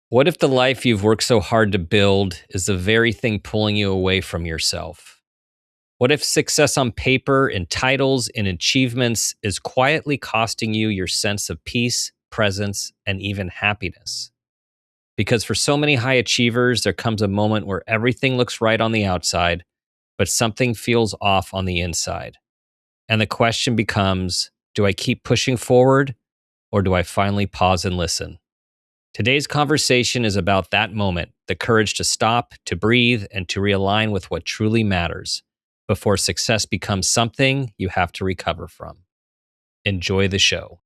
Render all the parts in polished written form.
What if the life you've worked so hard to build is the very thing pulling you away from yourself? What if success on paper, in titles, in achievements is quietly costing you your sense of peace, presence, and even happiness? Because for so many high achievers, there comes a moment where everything looks right on the outside, but something feels off on the inside. And the question becomes, do I keep pushing forward or do I finally pause and listen? Today's conversation is about that moment, the courage to stop, to breathe, and to realign with what truly matters before success becomes something you have to recover from. Enjoy the show.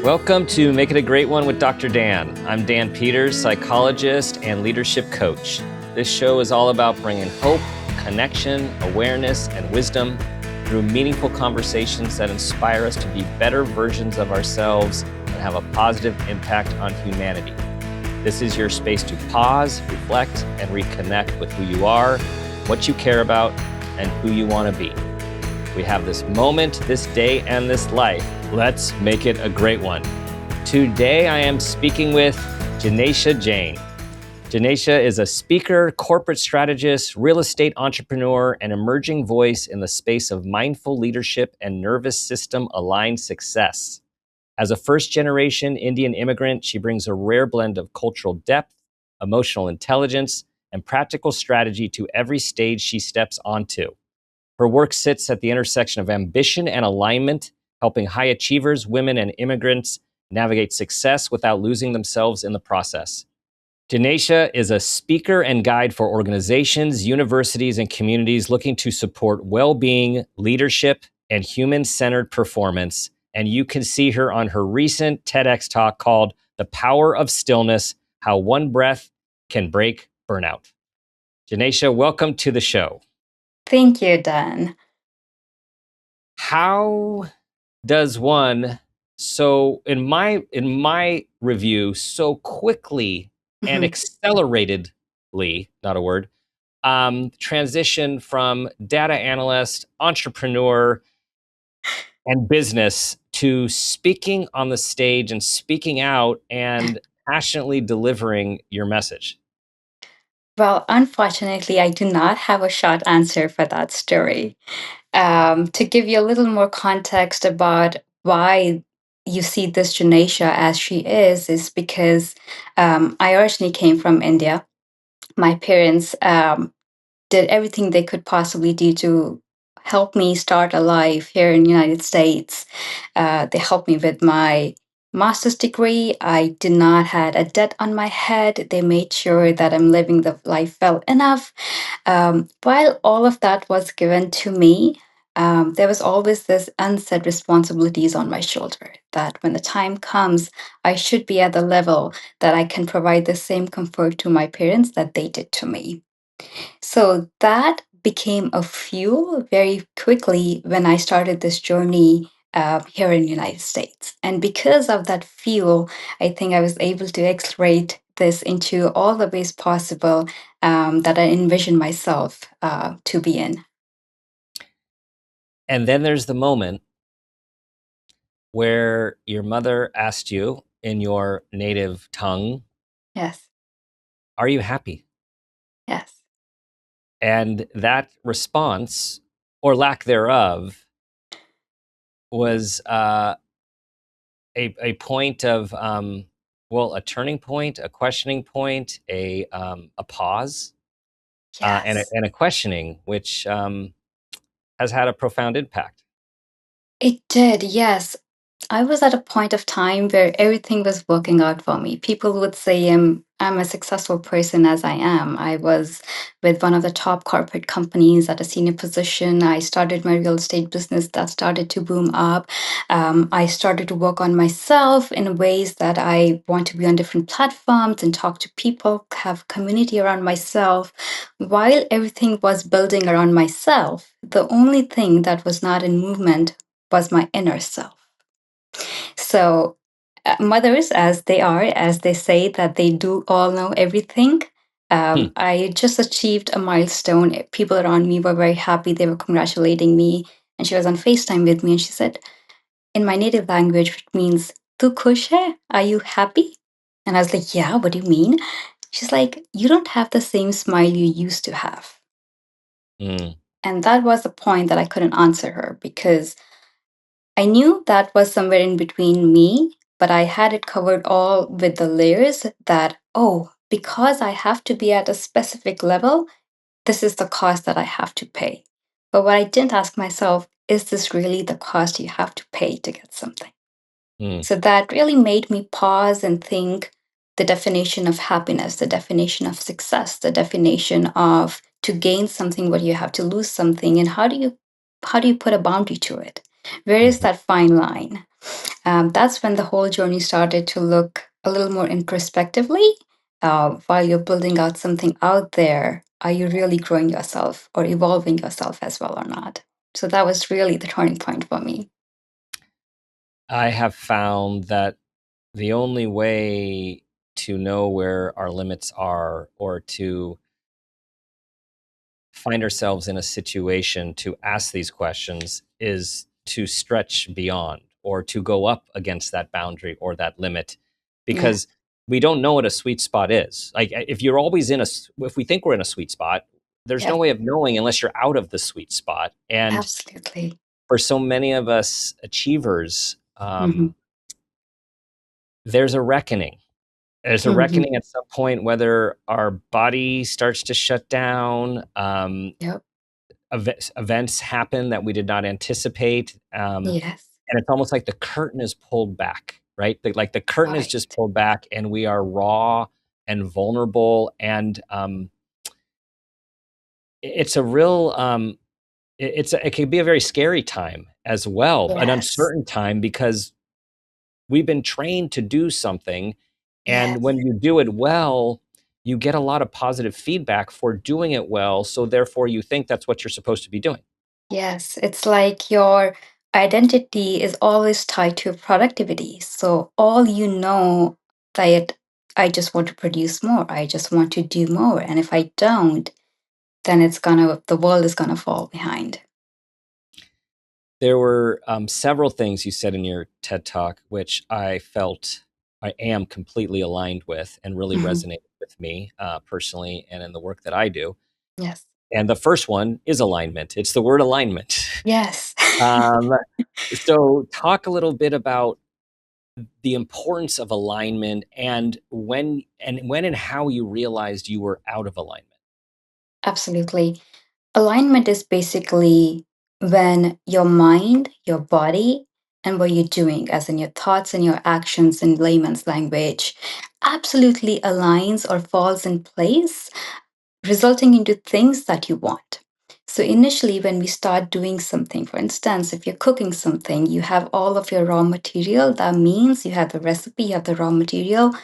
Welcome to Make It a Great One with Dr. Dan. I'm Dan Peters, psychologist and leadership coach. This show is all about bringing hope, connection, awareness, and wisdom through meaningful conversations that inspire us to be better versions of ourselves and have a positive impact on humanity. This is your space to pause, reflect, and reconnect with who you are, what you care about, and who you want to be. We have this moment, this day, and this life. Let's make it a great one. Today, I am speaking with Jinesha Jain. Jinesha is a speaker, corporate strategist, real estate entrepreneur, and emerging voice in the space of mindful leadership and nervous system aligned success. As a first-generation Indian immigrant, she brings a rare blend of cultural depth, emotional intelligence, and practical strategy to every stage she steps onto. Her work sits at the intersection of ambition and alignment, helping high achievers, women, and immigrants navigate success without losing themselves in the process. Jinesha is a speaker and guide for organizations, universities, and communities looking to support well-being, leadership, and human-centered performance. And you can see her on her recent TEDx talk called The Power of Stillness, How One Breath Can Break Burnout. Jinesha, welcome to the show. Thank you, Dan. How does one, so in my review, so quickly and acceleratedly, not a word, transition from data analyst, entrepreneur, and business to speaking on the stage and speaking out and passionately delivering your message? Well, unfortunately, I do not have a short answer for that story. To give you a little more context about why you see this Janesha as she is because I originally came from India. My parents did everything they could possibly do to help me start a life here in the United States. They helped me with my master's degree. I did not had a debt on my head. They made sure that I'm living the life well enough. While all of that was given to me, there was always this unsaid responsibilities on my shoulder that when the time comes, I should be at the level that I can provide the same comfort to my parents that they did to me. So that became a fuel very quickly when I started this journey here in the United States. And because of that fuel, I think I was able to accelerate this into all the ways possible that I envisioned myself to be in. And then there's the moment where your mother asked you in your native tongue, Yes, "Are you happy?" yes, And that response, or lack thereof, was a point of, a turning point, a questioning point, a pause, yes. and a questioning, which has had a profound impact. It did, yes. I was at a point of time where everything was working out for me. People would say I'm a successful person as I am. I was with one of the top corporate companies at a senior position. I started my real estate business that started to boom up. I started to work on myself in ways that I want to be on different platforms and talk to people, have community around myself. While everything was building around myself, the only thing that was not in movement was my inner self. So, mothers, as they are, as they say that they do all know everything, Hmm. I just achieved a milestone. People around me were very happy. They were congratulating me. And she was on FaceTime with me and she said, in my native language, which means, Tu khush hai? Are you happy? And I was like, yeah, what do you mean? She's like, you don't have the same smile you used to have. Mm. And that was the point that I couldn't answer her because I knew that was somewhere in between me, but I had it covered all with the layers that, oh, because I have to be at a specific level, this is the cost that I have to pay. But what I didn't ask myself, is this really the cost you have to pay to get something? Mm. So that really made me pause and think the definition of happiness, the definition of success, the definition of to gain something, what you have to lose something, and how do you put a boundary to it? Where is Mhm. that fine line? That's when the whole journey started to look a little more introspectively. While you're building out something out there, are you really growing yourself or evolving yourself as well or not? So that was really the turning point for me. I have found that the only way to know where our limits are, or to find ourselves in a situation to ask these questions, is to stretch beyond or to go up against that boundary or that limit, Yeah, because we don't know what a sweet spot is. Like, if you're always if we think we're in a sweet spot, there's yeah, no way of knowing unless you're out of the sweet spot. And absolutely. for so many of us achievers, Hmm. there's a reckoning. There's a Hmm. reckoning at some point, whether our body starts to shut down, Yep. events happen that we did not anticipate, Yes. and it's almost like the curtain is pulled back, right? Like the curtain is just Right. pulled back, and we are raw and vulnerable, and it's a real, it can be a very scary time as well, an Yes. uncertain time, because we've been trained to do something, and Yes. when you do it well, you get a lot of positive feedback for doing it well, so therefore you think that's what you're supposed to be doing. Yes. It's like your identity is always tied to productivity. So all you know that I just want to produce more. I just want to do more. And if I don't, then the world is gonna fall behind. There were several things you said in your TED Talk, which I felt I am completely aligned with and really Mhm. resonated with me personally and in the work that I do. Yes. And the first one is alignment. It's the word alignment. Yes. um, so, talk a little bit about the importance of alignment, and when and how you realized you were out of alignment. Absolutely. Alignment is basically when your mind, your body, and what you're doing, as in your thoughts and your actions in layman's language, absolutely aligns or falls in place, resulting into things that you want. So, initially, when we start doing something, for instance, if you're cooking something, you have all of your raw material. That means you have the recipe, you have the raw material.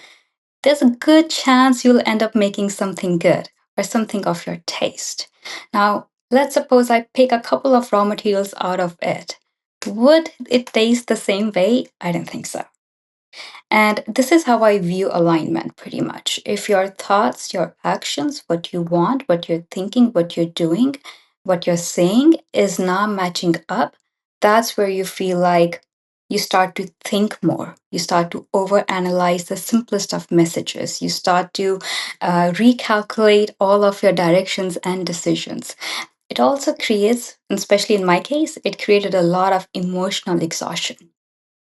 There's a good chance you'll end up making something good or something of your taste. Now, let's suppose I pick a couple of raw materials out of it. Would it taste the same way? I don't think so. And this is how I view alignment pretty much. If your thoughts, your actions, what you want, what you're thinking, what you're doing, what you're saying is not matching up, that's where you feel like you start to think more. You start to overanalyze the simplest of messages. You start to recalculate all of your directions and decisions. It also creates, especially in my case, it created a lot of emotional exhaustion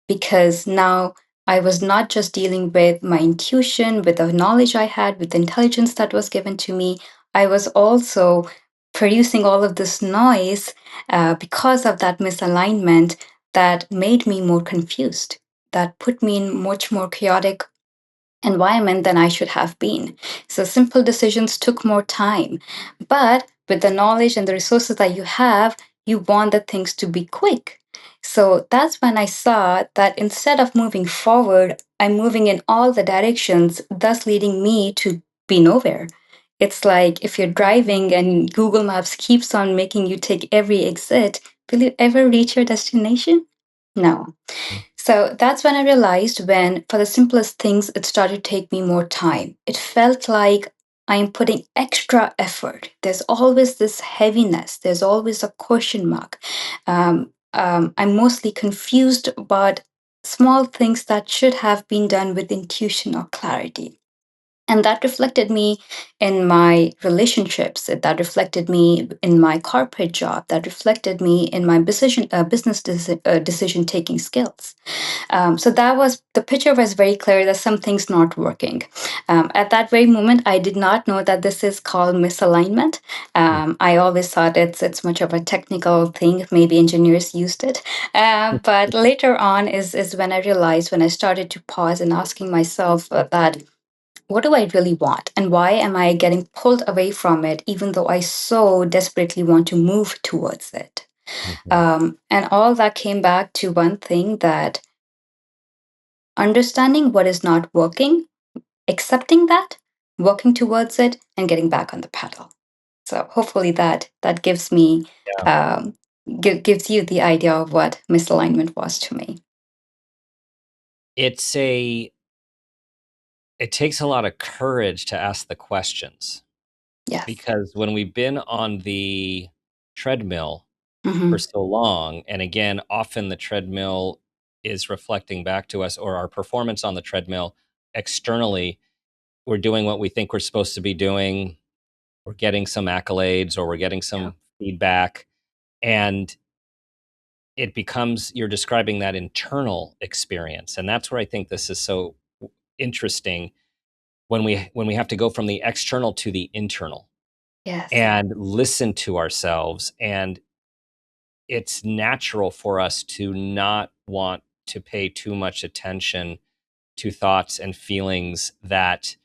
because now I was not just dealing with my intuition, with the knowledge I had, with the intelligence that was given to me. I was also producing all of this noise because of that misalignment that made me more confused, that put me in much more chaotic environment than I should have been. So simple decisions took more time. But with the knowledge and the resources that you have, you want the things to be quick. So that's when I saw that instead of moving forward, I'm moving in all the directions, thus leading me to be nowhere. It's like if you're driving and Google Maps keeps on making you take every exit, will you ever reach your destination? No. So that's when I realized when, for the simplest things, it started to take me more time. It felt like I am putting extra effort. There's always this heaviness. There's always a question mark. I'm mostly confused about small things that should have been done with intuition or clarity. And that reflected me in my relationships. That reflected me in my corporate job. That reflected me in my business decision taking skills. So that was the picture was very clear that something's not working. At that very moment, I did not know that this is called misalignment. I always thought it's much of a technical thing. Maybe engineers used it, but later on is when I realized, when I started to pause and asking myself that what do I really want? And why am I getting pulled away from it, even though I so desperately want to move towards it? Mhm. And all that came back to one thing, that understanding what is not working, accepting that, working towards it, and getting back on the pedal. So hopefully that gives me Yeah. gives you the idea of what misalignment was to me. It's a it takes a lot of courage to ask the questions, Yes. because when we've been on the treadmill for Hmm. so long, and again, often the treadmill is reflecting back to us, or our performance on the treadmill externally, we're doing what we think we're supposed to be doing, we're getting some accolades, or we're getting Yeah. some feedback, and it becomes, you're describing that internal experience, and that's where I think this is so interesting, when we have to go from the external to the internal Yes. and listen to ourselves. And it's natural for us to not want to pay too much attention to thoughts and feelings that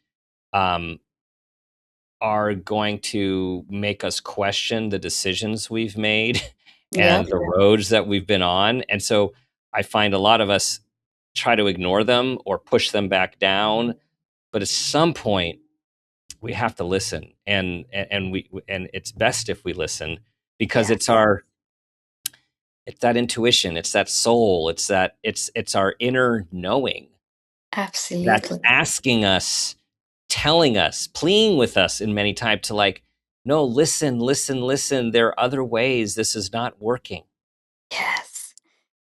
um, are going to make us question the decisions we've made Yep. and the roads that we've been on. And so I find a lot of us try to ignore them or push them back down. But at some point, we have to listen, and it's best if we listen, because Yes. it's that intuition, it's that soul, it's our inner knowing that's Absolutely. asking us, telling us, pleading with us in many times to, like, no, listen, listen, listen, there are other ways, this is not working. Yes.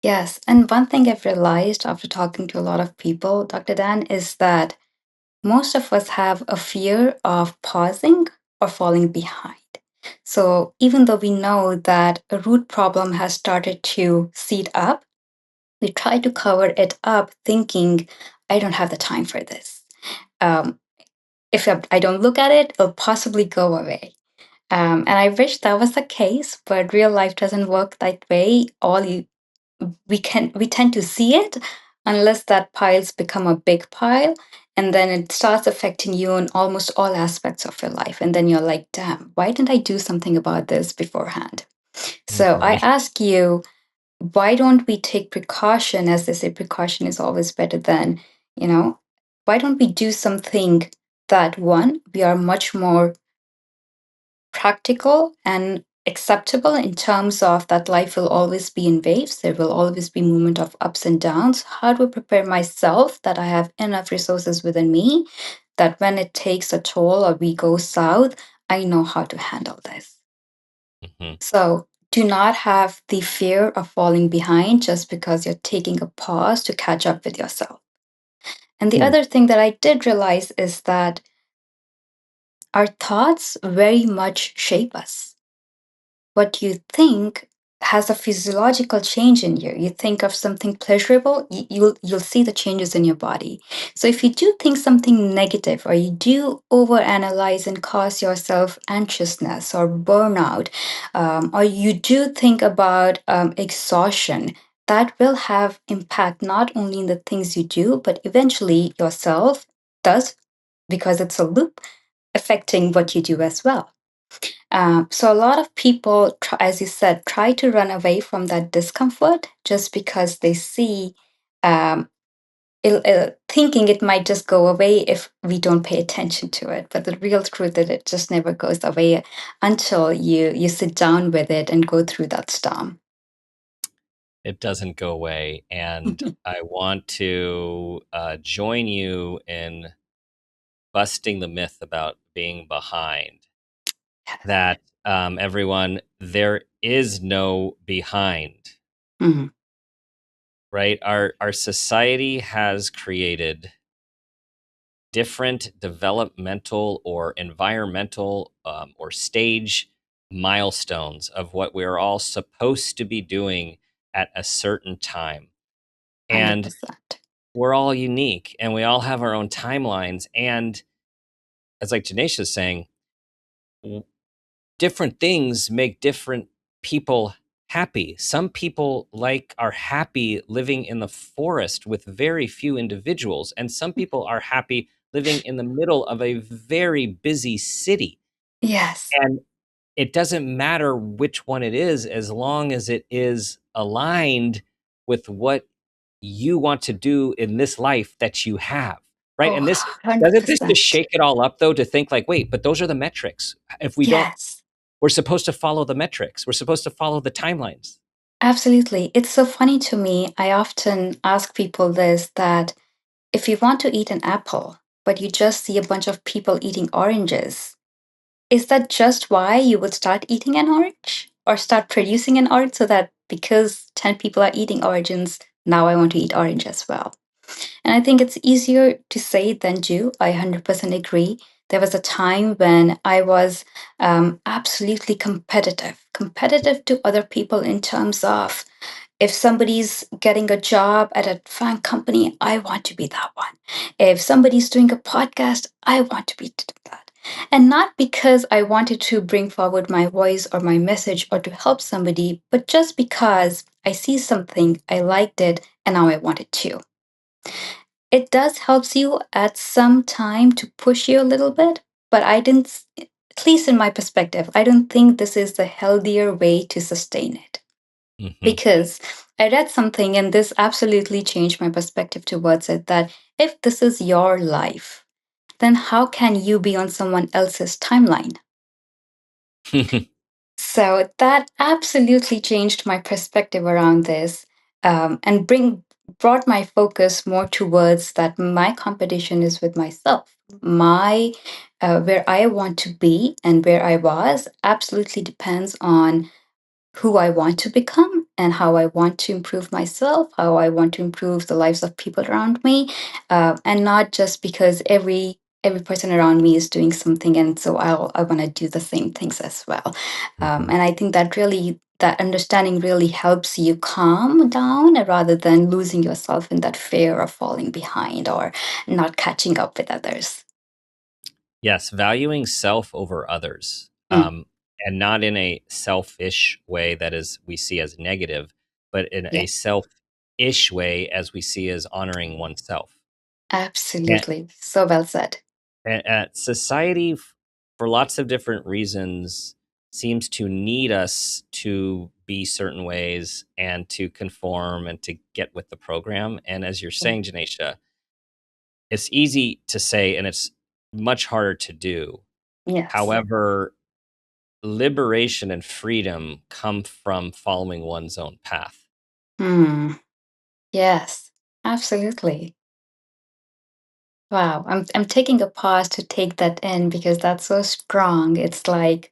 Yes. And one thing I've realized after talking to a lot of people, Dr. Dan, is that most of us have a fear of pausing or falling behind. So even though we know that a root problem has started to seed up, we try to cover it up thinking, I don't have the time for this. Um, if I don't look at it, it'll possibly go away. And I wish that was the case, but real life doesn't work that way. All you we tend to see it unless that piles become a big pile, and then it starts affecting you in almost all aspects of your life, and then you're like, damn, why didn't I do something about this beforehand? So I Mhm. ask you, why don't we take precaution? As they say, precaution is always better than, you know why don't we do something that, one, we are much more practical and acceptable, in terms of that life will always be in waves. There will always be movement of ups and downs. How do I prepare myself that I have enough resources within me, that when it takes a toll or we go south, I know how to handle this? Mhm. So do not have the fear of falling behind just because you're taking a pause to catch up with yourself. And the Hmm. other thing that I did realize is that our thoughts very much shape us. What you think has a physiological change in you. You think of something pleasurable, you'll see the changes in your body. So if you do think something negative, or you do overanalyze and cause yourself anxiousness or burnout, or you do think about exhaustion, that will have impact not only in the things you do, but eventually yourself does, because it's a loop affecting what you do as well. So a lot of people, as you said, try to run away from that discomfort just because they see, um, thinking it might just go away if we don't pay attention to it. But the real truth is, it just never goes away until you sit down with it and go through that storm. It doesn't go away, and I want to join you in busting the myth about being behind. Yes. That everyone, there is no behind, Mhm. right? Our society has created different developmental or environmental or stage milestones of what we're all supposed to be doing at a certain time. And 100%. we're all unique and we all have our own timelines. And as like Janesha's saying, w- different things make different people happy. Some people are happy living in the forest with very few individuals, and some people are happy living in the middle of a very busy city. Yes. And it doesn't matter which one it is as long as it is aligned with what you want to do in this life that you have, right? Oh, And this doesn't this just 100%. shake it all up though, to think like, wait, but those are the metrics. If we don't, Yes. we're supposed to follow the metrics. We're supposed to follow the timelines. Absolutely. It's so funny to me. I often ask people this that if you want to eat an apple, but you just see a bunch of people eating oranges, is that just why you would start eating an orange or start producing an orange so that because 10 people are eating oranges, now I want to eat orange as well? And I think it's easier to say than do. I 100% agree. There was a time when I was absolutely competitive to other people in terms of if somebody's getting a job at a fine company, I want to be that one. If somebody's doing a podcast, I want to be that. And not because I wanted to bring forward my voice or my message or to help somebody, but just because I see something, I liked it, and now I want it too. It does helps you at some time to push you a little bit, but at least in my perspective, I don't think this is the healthier way to sustain it. Hmm. Because I read something and this absolutely changed my perspective towards it that if this is your life, then how can you be on someone else's timeline? So that absolutely changed my perspective around this, and brought my focus more towards that my competition is with myself. My where I want to be and where I was absolutely depends on who I want to become and how I want to improve myself, how I want to improve the lives of people around me, and not just because every person around me is doing something, and so I want to do the same things as well. Hmm. And I think that understanding really helps you calm down rather than losing yourself in that fear of falling behind or not catching up with others. Yes, valuing self over others, Mm, and not in a selfish way that is we see as negative, but in a yes, self-ish way as we see as honoring oneself. And, absolutely. So well said. society, for lots of different reasons, seems to need us to be certain ways and to conform and to get with the program. And as you're Yeah. saying, Janesha, it's easy to say and it's much harder to do. Yes. However, liberation and freedom come from following one's own path. Hmm. Yes, absolutely. Wow. I'm taking a pause to take that in because that's so strong. It's like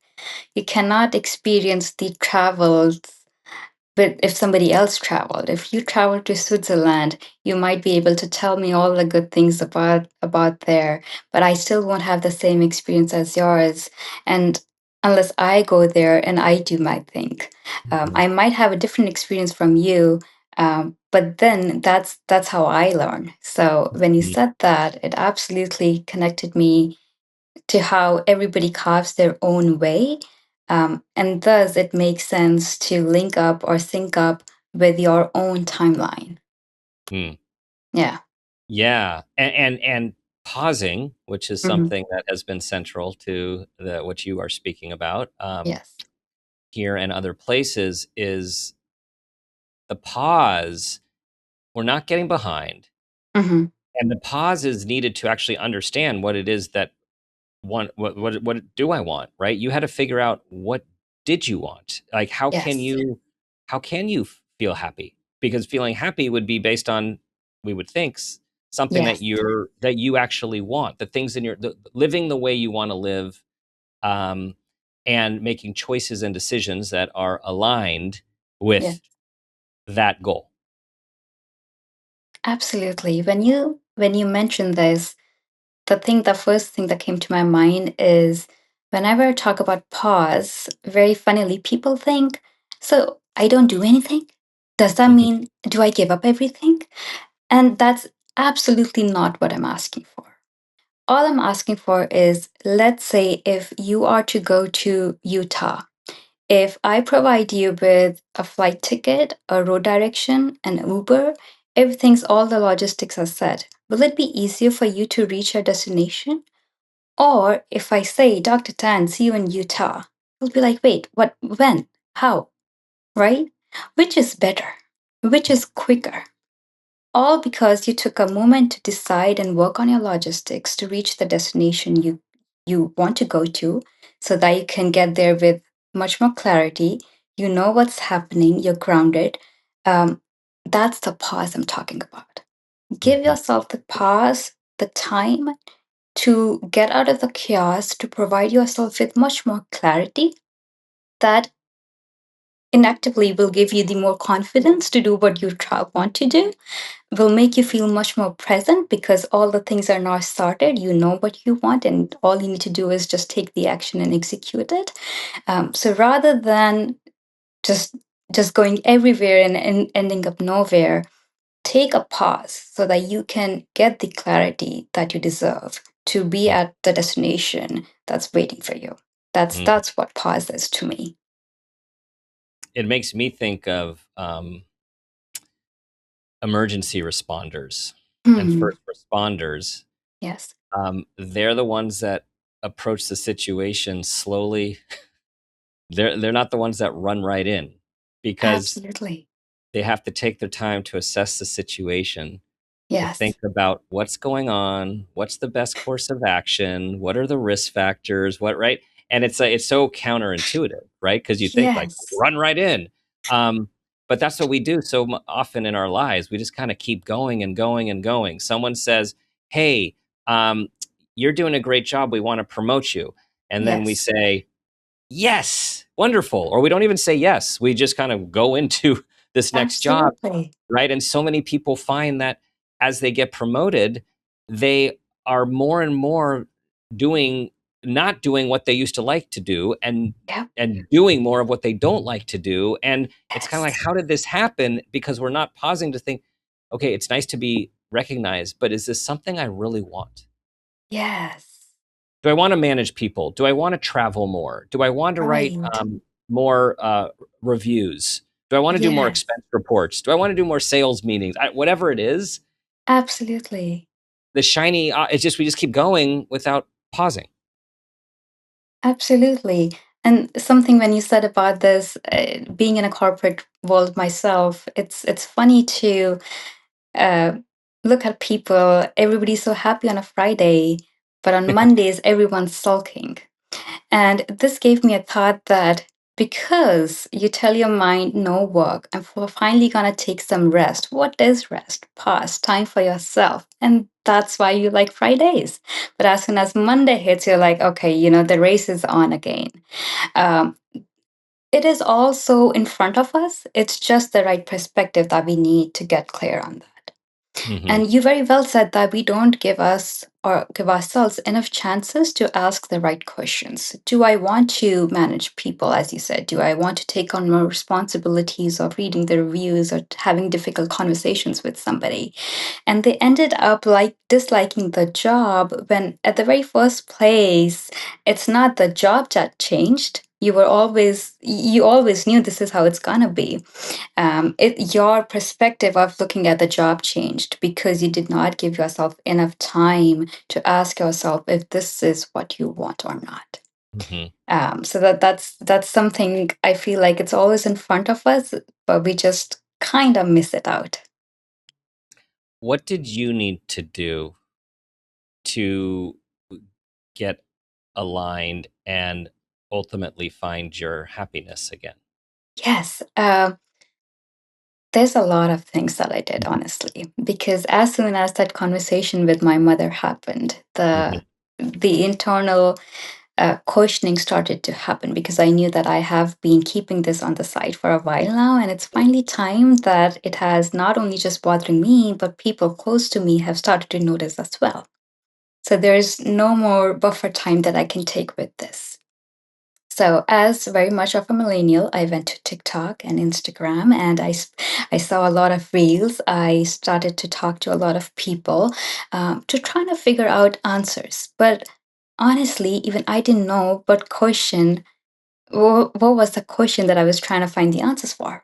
you cannot experience the travels. But if somebody else traveled, if you traveled to Switzerland, you might be able to tell me all the good things about there, but I still won't have the same experience as yours. And unless I go there and I do my thing, Mhm. I might have a different experience from you. But then that's how I learn. So when you Mhm. said that, it absolutely connected me to how everybody carves their own way. And thus, it makes sense to link up or sync up with your own timeline. Mm. Yeah. Yeah, and pausing, which is Hmm. something that has been central to what you are speaking about, Yes. here and other places, is the pause. We're not getting behind, Hmm. and the pause is needed to actually understand what it is that what do I want, right? You had to figure out what did you want? Like Yes. how can you feel happy? Because feeling happy would be based on, we would think, something that Yes. you actually want, the things in living the way you want to live, um, and making choices and decisions that are aligned Yes. with that goal. Absolutely. When you mentioned this, the first thing that came to my mind is whenever I talk about pause, very funnily, people think, so I don't do anything? Does that Mhm, mean do I give up everything? And that's absolutely not what I'm asking for. All I'm asking for is, let's say if you are to go to Utah, if I provide you with a flight ticket, a road direction, an Uber, everything's all the logistics are set. Will it be easier for you to reach your destination? Or if I say, Dr. Tan, see you in Utah, you'll be like, wait, what, when, how, right? Which is better? Which is quicker? All because you took a moment to decide and work on your logistics to reach the destination you want to go to so that you can get there with much more clarity. You know what's happening, you're grounded. Um, that's the pause I'm talking about. Give mhm, yourself the pause, the time to get out of the chaos, to provide yourself with much more clarity that inactively will give you the more confidence to do what you want to do, will make you feel much more present because all the things are now started. You know what you want, and all you need to do is just take the action and execute it. So rather than just just going everywhere and ending up nowhere, take a pause so that you can get the clarity that you deserve to be mhm, at the destination that's waiting for you. That's mhm. that's what pause is to me. It makes me think of emergency responders and Hmm. first responders. Yes, They're the ones that approach the situation slowly. They're not the ones that run right in, because absolutely. they have to take their time to assess the situation, to Yes, think about what's going on, what's the best course of action, what are the risk factors, what, right? And it's so counterintuitive, right? Because you think like yes, run right in, um, but that's what we do so often in our lives. We just kind of keep going and going and going. Someone says, "Hey, um, you're doing a great job. We want to promote you," and then we yes, say, yes, wonderful. Or we don't even say yes. We just kind of go into this next job, absolutely. right? And so many people find that as they get promoted, they are more and more doing not doing what they used to like to do, Yep. and doing more of what they don't like to do. And it's kind of like, Yes. how did this happen? Because we're not pausing to think, okay, it's nice to be recognized, but is this something I really want? Yes. Do I want to manage people? Do I want to travel more? Do I want to write Right. more reviews? Do I want to do more Yes. expense reports? Do I want to do more sales meetings? Whatever it is, Absolutely. the shiny, it's just, we just keep going without pausing. Absolutely. And something when you said about this, being in a corporate world myself, it's funny to uh, look at people. Everybody's so happy on a Friday, but on Mondays everyone's sulking. And this gave me a thought that because you tell your mind no work, finally gonna take some rest. What is rest? Pause, time for yourself. And that's why you like Fridays. But as soon as Monday hits, you're like, okay, the race is on again. Um, it is also in front of us. It's just the right perspective that we need to get clear on that. Hmm. And you very well said that we don't give us or give ourselves enough chances to ask the right questions. Do I want to manage people, as you said? Do I want to take on more responsibilities of reading the reviews or having difficult conversations with somebody? And they ended up like disliking the job when, at the very first place, it's not the job that changed. You always knew this is how it's gonna be. Your perspective of looking at the job changed because you did not give yourself enough time to ask yourself if this is what you want or not. Hmm. So that's something I feel like it's always in front of us, but we just kind of miss it out. What did you need to do to get aligned and ultimately find your happiness again? Yes. There's a lot of things that I did, honestly, because as soon as that conversation with my mother happened, Mhm. the internal questioning started to happen because I knew that I have been keeping this on the side for a while now, and it's finally time that it has not only just bothering me, but people close to me have started to notice as well. So there's no more buffer time that I can take with this. So, as very much of a millennial, I went to TikTok and Instagram and I saw a lot of reels. I started to talk to a lot of people to try to figure out answers. But honestly, even I didn't know what question, what was the question that I was trying to find the answers for.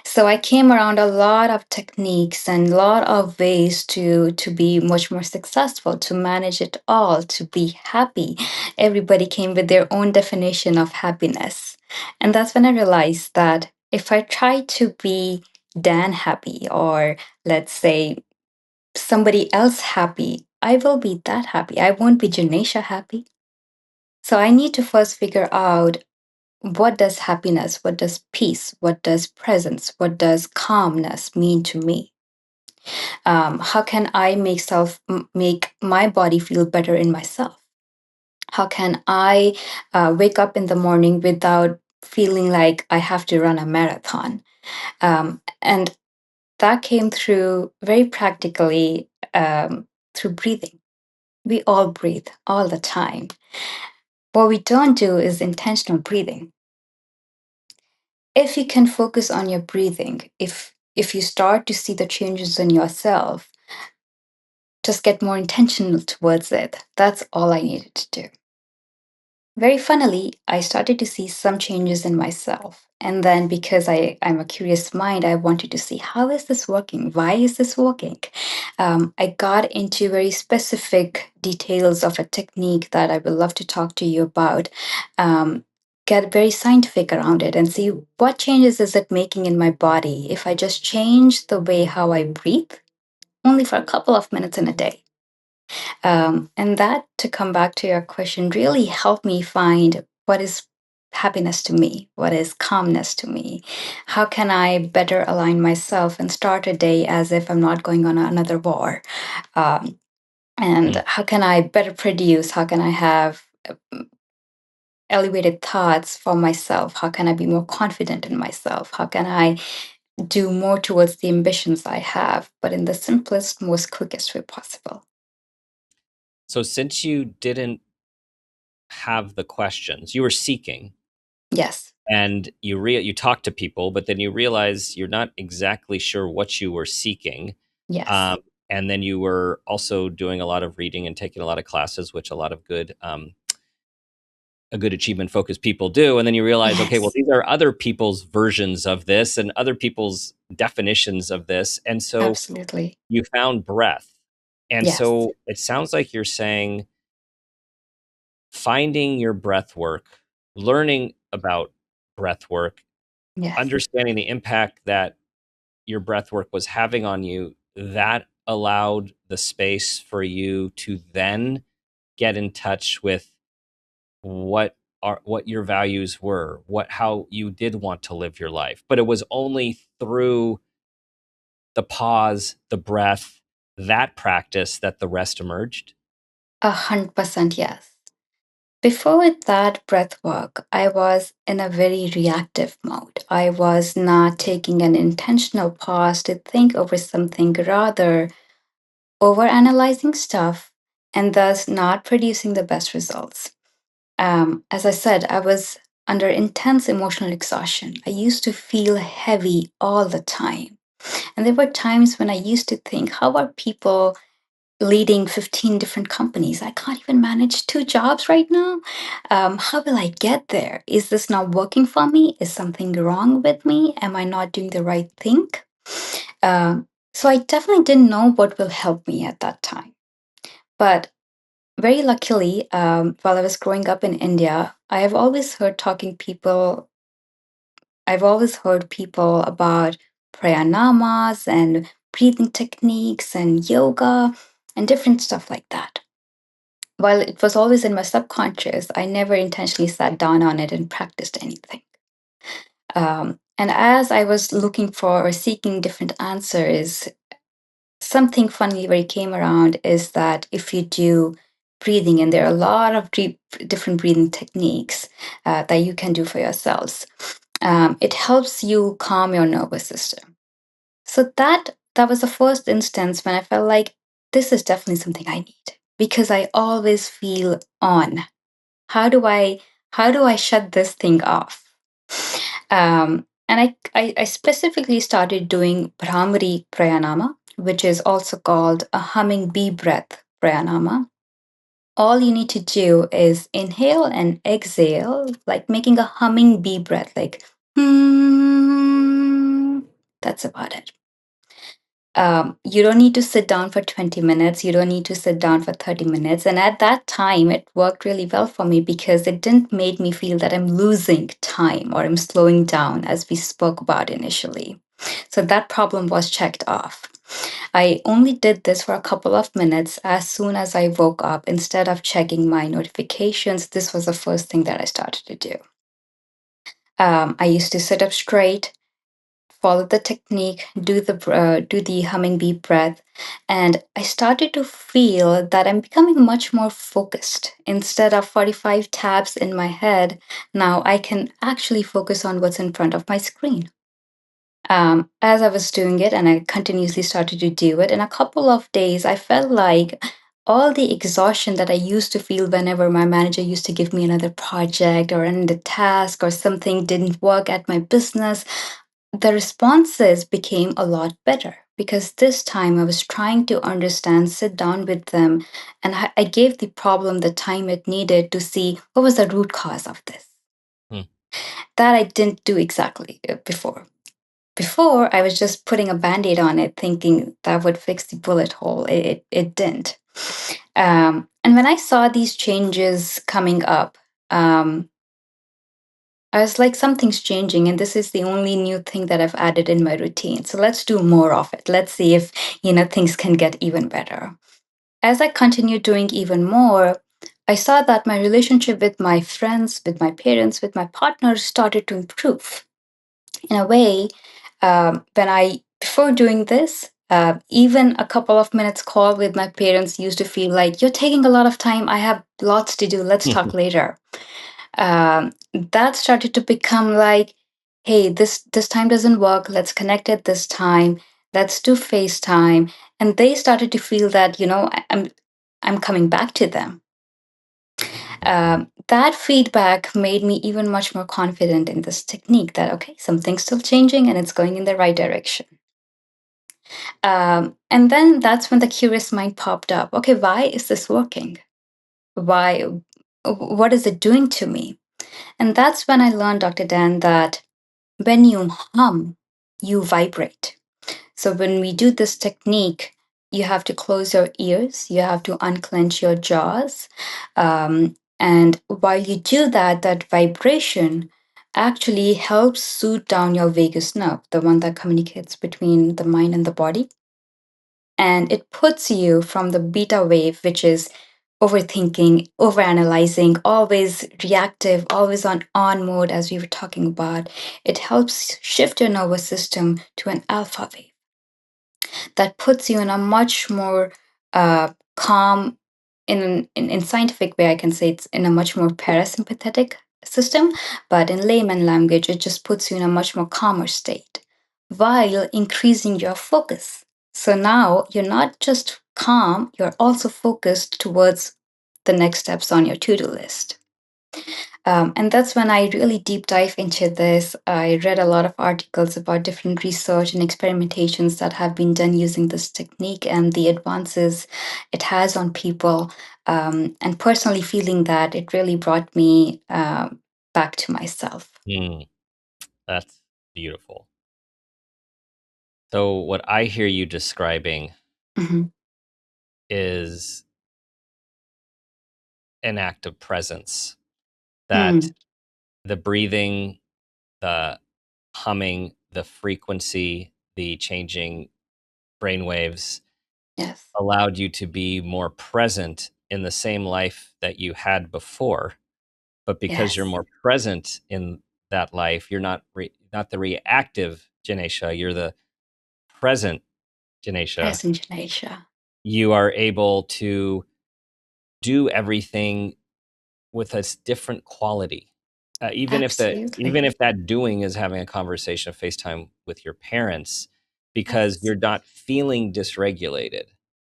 So I came around a lot of techniques and a lot of ways to be much more successful, to manage it all, to be happy. Everybody came with their own definition of happiness. And that's when I realized that if I try to be Dan happy, or let's say somebody else happy, I will be that happy. I won't be Janesha happy. So I need to first figure out, what does happiness, what does peace, what does presence, what does calmness mean to me? How can I make my body feel better in myself? How can I wake up in the morning without feeling like I have to run a marathon? And that came through very practically, through breathing. We all breathe all the time. What we don't do is intentional breathing. If you can focus on your breathing, if you start to see the changes in yourself, just get more intentional towards it. That's all I needed to do. Very funnily, I started to see some changes in myself. And then, because I'm a curious mind, I wanted to see, how is this working? Why is this working? I got into very specific details of a technique that I would love to talk to you about. Get very scientific around it and see, what changes is it making in my body if I just change the way how I breathe, only for a couple of minutes in a day. And that, to come back to your question, really helped me find what is happiness to me, what is calmness to me. How can I better align myself and start a day as if I'm not going on another war? Um, and Mm. how can I better produce? How can I have elevated thoughts for myself? How can I be more confident in myself? How can I do more towards the ambitions I have, but in the simplest, most quickest way possible? So since you didn't have the questions, you were seeking, Yes, and you talked to people, but then you realize you're not exactly sure what you were seeking. yes, Um, and then you were also doing a lot of reading and taking a lot of classes, which a lot of a good achievement focused people do. And then you realize, okay, well, yes. these are other people's versions of this and other people's definitions of this. And so Absolutely. you found breath. And Yes. so it sounds like you're saying finding your breath work, learning about breath work, Yes. understanding the impact that your breath work was having on you, that allowed the space for you to then get in touch with what your values were, what how you did want to live your life. But it was only through the pause, the breath, that practice that the rest emerged. 100% yes. Before that breath work, I was in a very reactive mode. I was not taking an intentional pause to think over something, rather overanalyzing stuff and thus not producing the best results. As I said, I was under intense emotional exhaustion. I used to feel heavy all the time. And there were times when I used to think, how are people leading 15 different companies? I can't even manage two jobs right now. How will I get there? Is this not working for me? Is something wrong with me? Am I not doing the right thing? So I definitely didn't know what will help me at that time. But very luckily, while I was growing up in India, I've always heard people about pranayama's and breathing techniques and yoga and different stuff like that. While it was always in my subconscious, I never intentionally sat down on it and practiced anything. And as I was looking for or seeking different answers, something funny where it came around is that if you do breathing, and there are a lot of different breathing techniques that you can do for yourselves, it helps you calm your nervous system. So that was the first instance when I felt like this is definitely something I need because I always feel on. How do I shut this thing off? And I specifically started doing Brahmari Pranayama, which is also called a humming bee breath pranayama. All you need to do is inhale and exhale, like making a humming bee breath, like hmm. That's about it. You don't need to sit down for 20 minutes. You don't need to sit down for 30 minutes. And at that time, it worked really well for me because it didn't make me feel that I'm losing time or I'm slowing down, as we spoke about initially. So that problem was checked off. I only did this for a couple of minutes as soon as I woke up. Instead of checking my notifications, this was the first thing that I started to do. I used to sit up straight, follow the technique, do the humming bee breath, and I started to feel that I'm becoming much more focused. Instead of 45 tabs in my head, now I can actually focus on what's in front of my screen. As I was doing it, and I continuously started to do it, in a couple of days, I felt like all the exhaustion that I used to feel whenever my manager used to give me another project or another task or something didn't work at my business, the responses became a lot better because this time I was trying to understand, sit down with them, and I gave the problem the time it needed to see what was the root cause of this. Hmm. That I didn't do exactly before. Before, I was just putting a band aid on it, thinking that would fix the bullet hole. It didn't. And when I saw these changes coming up, I was like, something's changing, and this is the only new thing that I've added in my routine. So let's do more of it. Let's see if things can get even better. As I continued doing even more, I saw that my relationship with my friends, with my parents, with my partners started to improve. In a way, when I before doing this, even a couple of minutes call with my parents used to feel like you're taking a lot of time. I have lots to do. Let's talk later. That started to become like, hey, this time doesn't work. Let's connect at this time. Let's do FaceTime. And they started to feel that I'm coming back to them. That feedback made me even much more confident in this technique. That okay, something's still changing and it's going in the right direction. And then that's when the curious mind popped up. Okay, why is this working? Why? What is it doing to me? And that's when I learned, Dr. Dan, that when you hum, you vibrate. So when we do this technique, you have to close your ears, you have to unclench your jaws. And while you do that, that vibration actually helps soothe down your vagus nerve, the one that communicates between the mind and the body. And it puts you from the beta wave, which is overthinking, overanalyzing, always reactive, always on mode, as we were talking about. It helps shift your nervous system to an alpha wave that puts you in a much more calm, in scientific way, I can say it's in a much more parasympathetic system, but in layman language, it just puts you in a much more calmer state while increasing your focus. So now you're not just calm, you're also focused towards the next steps on your to-do list. And that's when I really deep dive into this. I read a lot of articles about different research and experimentations that have been done using this technique and the advances it has on people. And personally feeling that it really brought me back to myself. That's beautiful. So, what I hear you describing Mhm. is an act of presence, that Mm, the breathing, the humming, the frequency, the changing brain waves yes. allowed you to be more present in the same life that you had before. But because you're Yes. more present in that life. You're not the reactive Janesha. You're the present Janesha. Present Janesha. You are able to do everything with a different quality. Even Absolutely. if that doing is having a conversation of FaceTime with your parents, because Yes. you're not feeling dysregulated,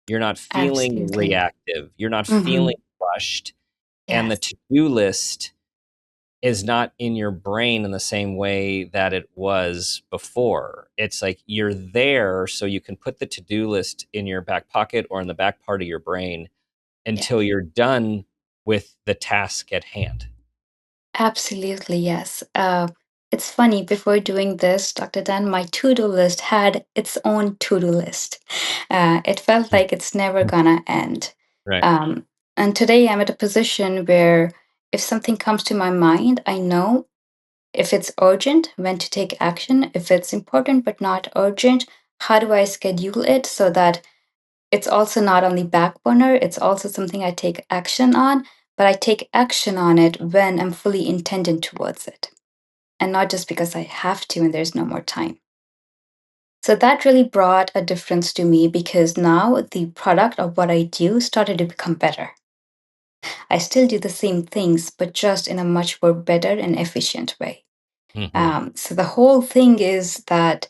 you're not feeling Absolutely. reactive, you're not Hmm. feeling rushed, and the Yes. to-do list is not in your brain in the same way that it was before. It's like you're there so you can put the to-do list in your back pocket or in the back part of your brain until Yes. you're done with the task at hand. Absolutely, yes. It's funny, before doing this, Dr. Dan, my to do list had its own to do list. It felt like it's never gonna end. Right. Um, and today I'm at a position where if something comes to my mind, I know if it's urgent, when to take action. If it's important but not urgent, how do I schedule it so that it's also not on the back burner, it's also something I take action on, but I take action on it when I'm fully intended towards it and not just because I have to and there's no more time. So that really brought a difference to me because now the product of what I do started to become better. I still do the same things, but just in a much more better and efficient way. Hmm. So the whole thing is that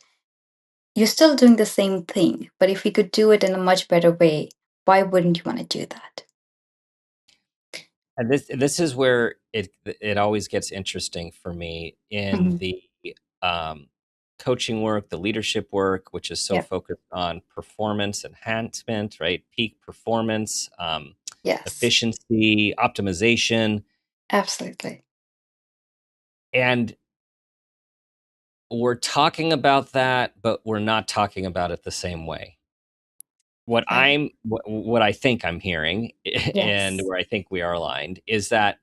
you're still doing the same thing, but if we could do it in a much better way, why wouldn't you want to do that? And this is where it always gets interesting for me in Mhm. the um, coaching work, the leadership work, which is so Yep. focused on performance enhancement, right? Peak performance, Yes. efficiency, optimization, Absolutely. and we're talking about that, but we're not talking about it the same way. Right. What I think I'm hearing, and Yes. where I think we are aligned, is that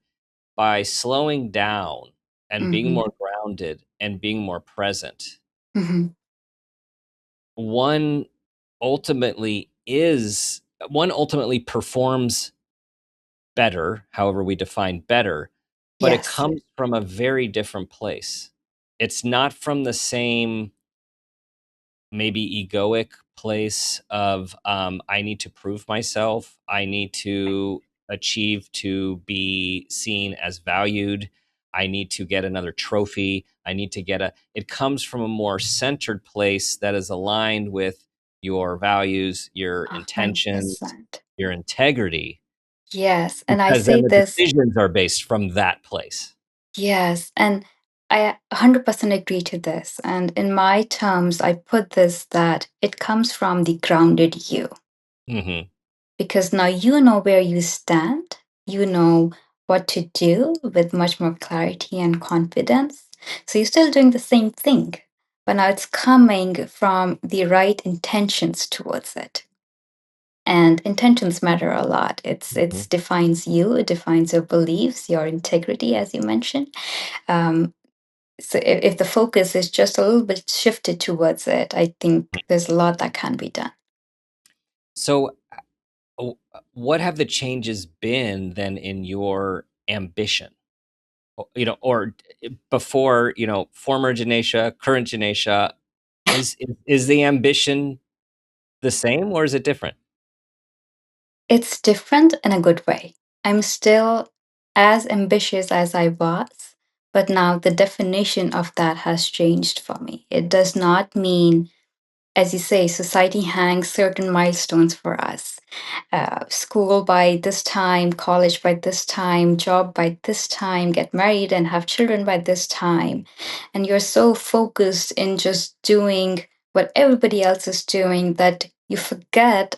by slowing down and being Hmm. more grounded and being more present, Hmm. one one ultimately performs better, however we define better, but it Yes. comes from a very different place. It's not from the same maybe egoic place of I need to prove myself, I need to achieve to be seen as valued, I need to get another trophy, I need to get a it comes from a more centered place that is aligned with your values, your intentions, 100%. your integrity, Yes. And I because then say the this, decisions are based from that place. yes. And I 100% agree to this. And in my terms, I put this that it comes from the grounded you. Hmm. Because now you know where you stand, you know what to do with much more clarity and confidence. So you're still doing the same thing, but now it's coming from the right intentions towards it. And intentions matter a lot. It's defines you, it defines your beliefs, your integrity, as you mentioned. Um, so if the focus is just a little bit shifted towards it, I think there's a lot that can be done. So what have the changes been then in your ambition? Or before, former Janesha, current Janesha, is the ambition the same or is it different? It's different in a good way. I'm still as ambitious as I was, but now the definition of that has changed for me. It does not mean, as you say, society hangs certain milestones for us. School by this time, college by this time, job by this time, get married and have children by this time. And you're so focused in just doing what everybody else is doing that you forget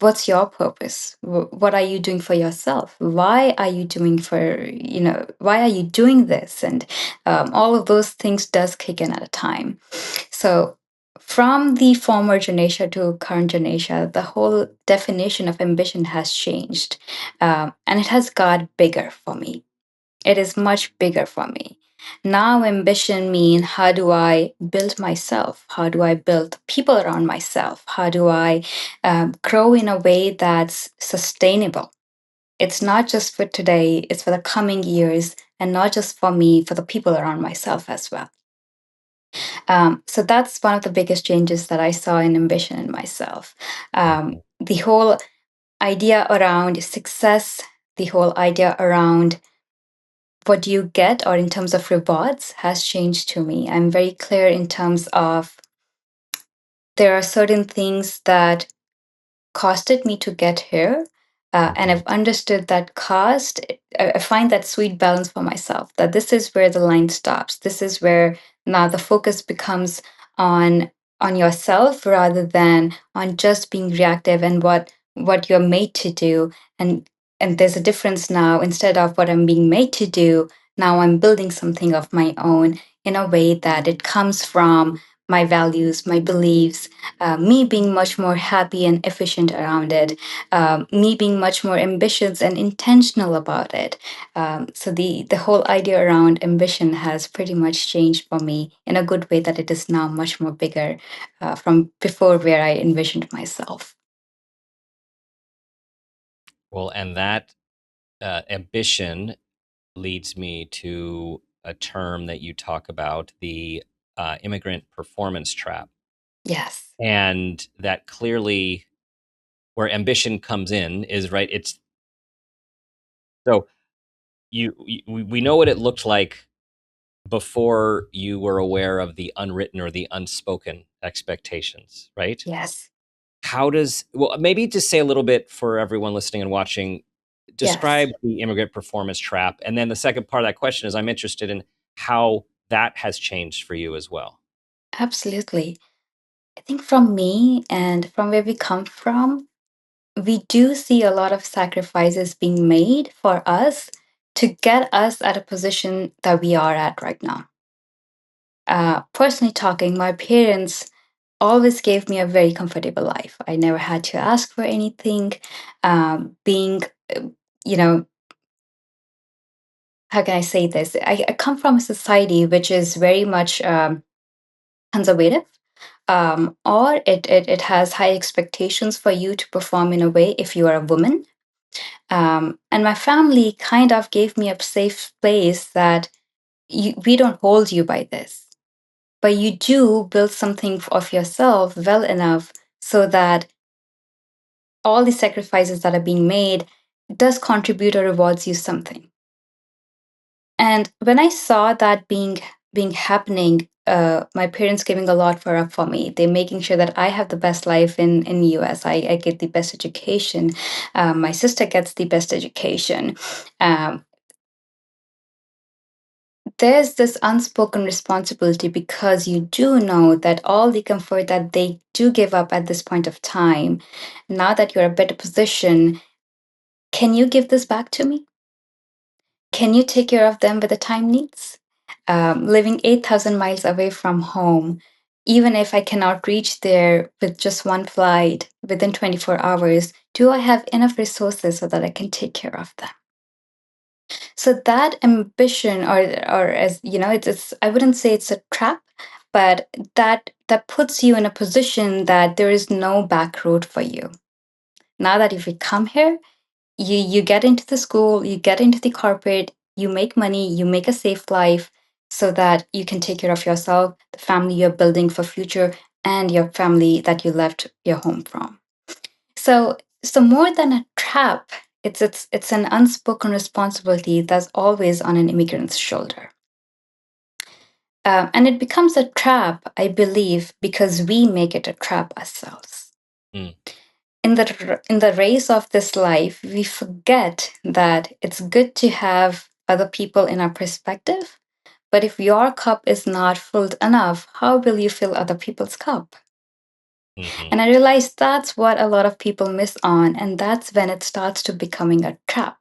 what's your purpose. What are you doing for yourself? Why are you doing why are you doing this? And all of those things does kick in at a time. So from the former Janesha to current Janesha, the whole definition of ambition has changed, and it has got bigger for me. It is much bigger for me. Now, ambition means how do I build myself? How do I build people around myself? How do I grow in a way that's sustainable? It's not just for today, it's for the coming years, and not just for me, for the people around myself as well. So that's one of the biggest changes that I saw in ambition in myself. Mhm. The whole idea around success, the whole idea around what you get or in terms of rewards has changed to me. I'm very clear in terms of there are certain things that costed me to get here. And Mhm. I've understood that cost. I find that sweet balance for myself that this is where the line stops. This is where now the focus becomes on on yourself rather than on just being reactive and what you're made to do. And there's a difference now. Instead of what I'm being made to do, now I'm building something of my own in a way that it comes from my values, my beliefs, me being much more happy and efficient around it, me being much more ambitious and intentional about it. So the whole idea around ambition has pretty much changed for me in a good way that it is now much more bigger from before where I envisioned myself. Well, and that ambition leads me to a term that you talk about, the immigrant performance trap. Yes. And that clearly, where ambition comes in, is right. It's so we know what it looked like before you were aware of the unwritten or the unspoken expectations, right? Yes. How does, well, maybe just say a little bit for everyone listening and watching, Yes. describe the immigrant performance trap. And then the second part of that question is I'm interested in how that has changed for you as well. Absolutely. I think from me and from where we come from, we do see a lot of sacrifices being made for us to get us at a position that we are at right now. Personally talking, my parents always gave me a very comfortable life. I never had to ask for anything. Being, uh, you know, how can I say this? I come from a society which is very much conservative. Or it has high expectations for you to perform in a way if you are a woman. And my family kind of gave me a safe place that we don't hold you by this, but you do build something of yourself well enough so that all the sacrifices that are being made does contribute or rewards you something. And when I saw that being happening, my parents giving a lot for up for me. They're making sure that I have the best life in US. I get the best education. My sister gets the best education. Um, there's this unspoken responsibility because you do know that all the comfort that they do give up at this point of time, now that you're a better position, can you give this back to me? Can you take care of them with the time needs? Living 8,000 miles away from home, even if I cannot reach there with just one flight within 24 hours, do I have enough resources so that I can take care of them? So that ambition, or as you know, it's I wouldn't say it's a trap, but that puts you in a position that there is no back road for you. Now that if you come here, you get into the school, you get into the corporate, you make money, you make a safe life so that you can take care of yourself, the family you're building for future, and your family that you left your home from. So more than a trap, it's an unspoken responsibility that's always on an immigrant's shoulder. And it becomes a trap, I believe, because we make it a trap ourselves. Mm. In the race of this life, we forget that it's good to have other people in our perspective. But if your cup is not filled enough, how will you fill other people's cup? Hmm. And I realized that's what a lot of people miss on, and that's when it starts to becoming a trap.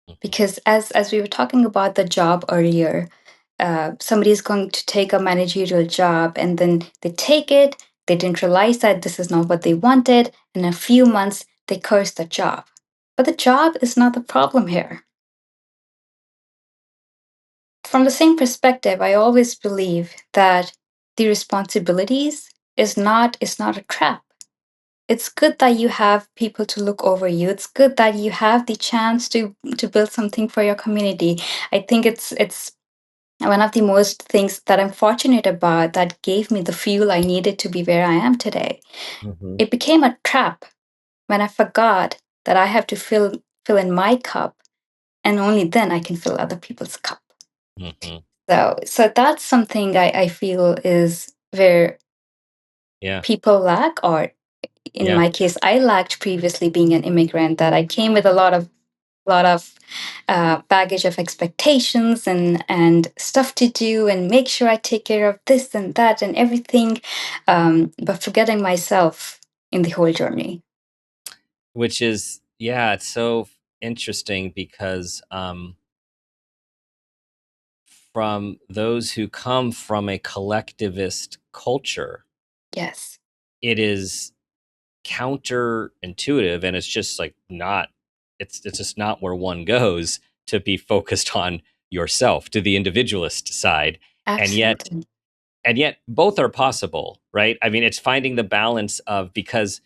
Hmm. Because as we were talking about the job earlier, somebody is going to take a managerial job and then they take it. They didn't realize that this is not what they wanted. In a few months, they curse the job. But the job is not the problem here. From the same perspective, I always believe that the responsibilities is not a trap. it's good that you have people to look over you. It's good that you have the chance to build something for your community. I think it's one of the most things that I'm fortunate about that gave me the fuel I needed to be where I am today. Hmm. It became a trap when I forgot that I have to fill in my cup, and only then I can fill other people's cup. Hmm. So that's something I feel is where Yeah. people lack, or in Yeah. my case, I lacked previously being an immigrant, that I came with a lot of baggage of expectations and stuff to do and make sure I take care of this and that and everything, but forgetting myself in the whole journey. Which is, yeah, it's so interesting because from those who come from a collectivist culture, Yes, it is counterintuitive, and it's just like not, it's just not where one goes to be focused on yourself, to the individualist side. And yet, absolutely. both are possible, right? I mean, it's finding the balance of, because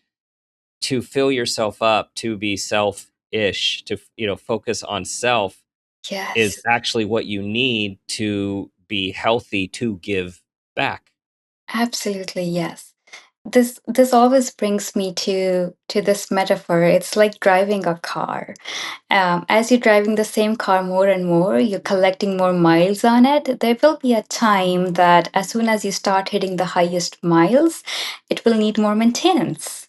to fill yourself up, to be self-ish, to, focus on self, is Yes, actually what you need to be healthy, to give back. absolutely. Yes. This always brings me to this metaphor. It's like driving a car. As you're driving the same car more and more, you're collecting more miles on it. There will be a time that as soon as you start hitting the highest miles, it will need more maintenance.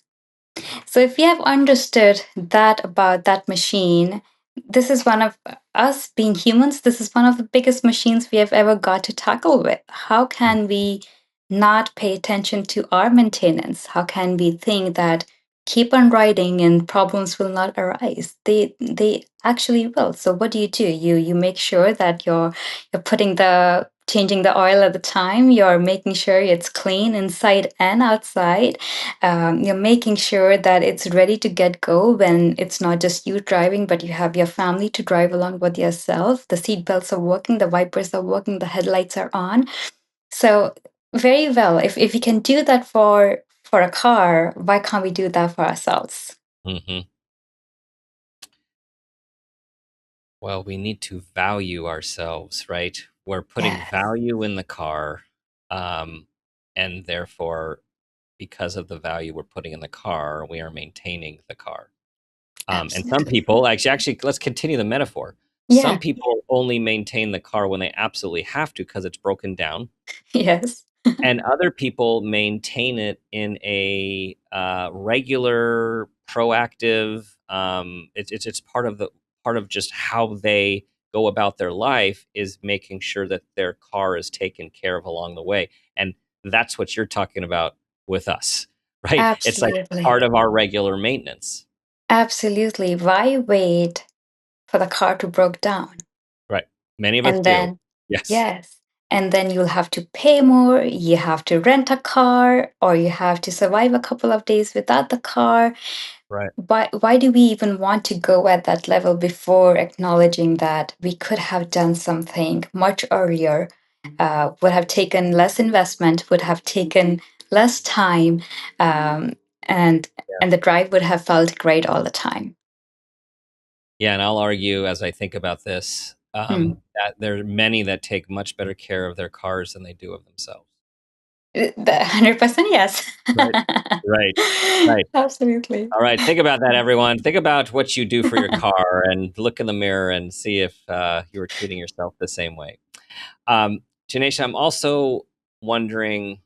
So if we have understood that about that machine, this is one of us being humans, this is one of the biggest machines we have ever got to tackle with. How can we not pay attention to our maintenance? How can we think that keep on riding and problems will not arise? They actually will. So what do? You make sure that you're putting the changing the oil at the time, you're making sure it's clean inside and outside, you're making sure that it's ready to get go when it's not just you driving, but you have your family to drive along with yourself. The seat belts are working, the wipers are working, the headlights are on. So very well. If we can do that for a car, why can't we do that for ourselves? Hmm. Well, we need to value ourselves, right? We're putting Yes, value in the car, um, and therefore, because of the value we're putting in the car, we are maintaining the car. And some absolutely. people, actually, let's continue the metaphor. Some Yeah. people only maintain the car when they absolutely have to because it's broken down, Yes. and other people maintain it in a regular, proactive. It's part of just how they go about their life, is making sure that their car is taken care of along the way, and that's what you're talking about with us, right? It's like Absolutely. part of our regular maintenance, Absolutely. Why wait for the car to break down? right? Many of us And do. then, Yes, yes. And then you'll have to pay more. You have to rent a car, or you have to survive a couple of days without the car. right. Why do we even want to go at that level before acknowledging that we could have done something much earlier, would have taken less investment, would have taken less time, um, and Yeah. and the drive would have felt great all the time. Yeah, and I'll argue as I think about this, Hmm. that there are many that take much better care of their cars than they do of themselves. 100% yes. Right. Right. Right. Absolutely. All right. Think about that, everyone. Think about what you do for your car, and look in the mirror and see if you are treating yourself the same way. Um, Janesha, I'm also wondering,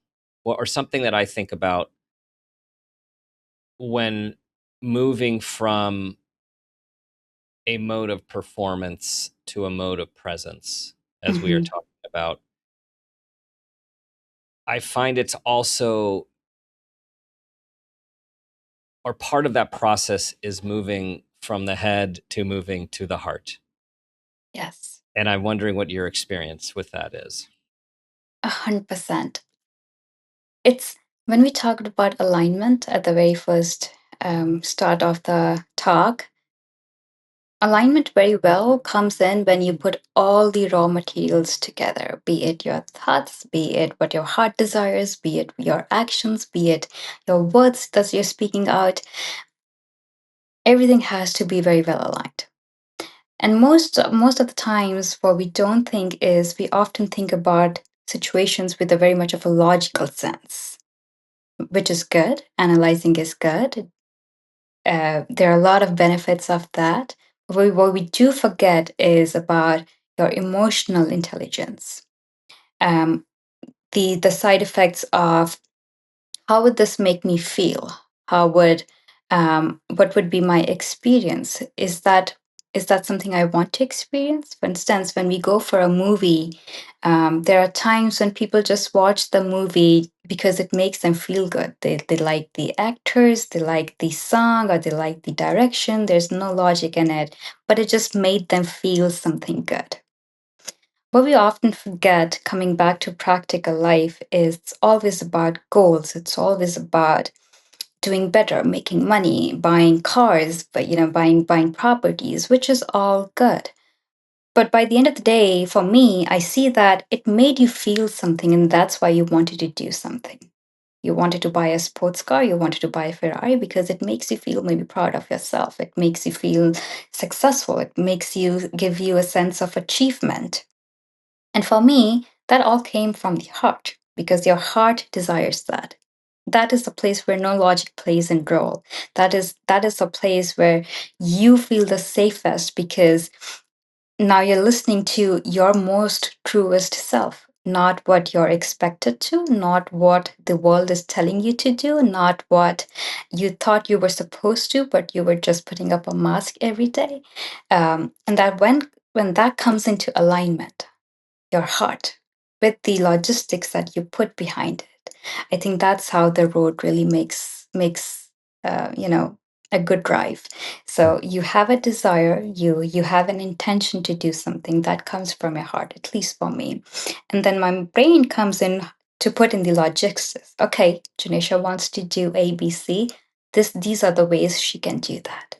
or something that I think about when moving from a mode of performance to a mode of presence, as we are Mhm. talking about. I find it's also, or part of that process is moving from the head to moving to the heart. Yes, And I'm wondering what your experience with that is. 100%. It's when we talked about alignment at the very first start of the talk, Alignment very well comes in when you put all the raw materials together, be it your thoughts, be it what your heart desires, be it your actions, be it your words that you're speaking out. Everything has to be very well aligned. And most of the times, what we don't think is we often think about situations with a very much of a logical sense, which is good. Analyzing is good. There are a lot of benefits of that. What we do forget is about your emotional intelligence, um, the side effects of how would this make me feel? How would what would be my experience? Is that something I want to experience? For instance, when we go for a movie, there are times when people just watch the movie because it makes them feel good. They like the actors, they like the song, or they like the direction. There's no logic in it, but it just made them feel something good. What we often forget coming back to practical life is it's always about goals. It's always about doing better, making money, buying cars, but buying properties, which is all good. But by the end of the day, for me, I see that it made you feel something, and that's why you wanted to do something. You wanted to buy a sports car, you wanted to buy a Ferrari because it makes you feel maybe proud of yourself. It makes you feel successful. It makes you give you a sense of achievement. And for me, that all came from the heart because your heart desires that. That is the place where no logic plays a role. That is a place where you feel the safest because now you're listening to your most truest self, not what you're expected to, not what the world is telling you to do, not what you thought you were supposed to, but you were just putting up a mask every day. And that when that comes into alignment, your heart with the logistics that you put behind it. I think that's how the road really makes uh, you know a good drive. So you have a desire, you have an intention to do something that comes from your heart, at least for me, and then my brain comes in to put in the logistics. Okay, Janisha wants to do ABC. These are the ways she can do that.